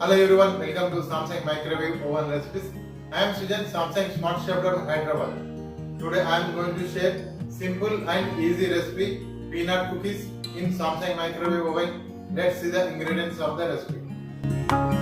Hello everyone, welcome to Samsung Microwave Oven Recipes. I am Sujan, Samsung Smart Chef from Hyderabad. Today I am going to share simple and easy recipe peanut cookies in Samsung Microwave Oven. Let's see the ingredients of the recipe.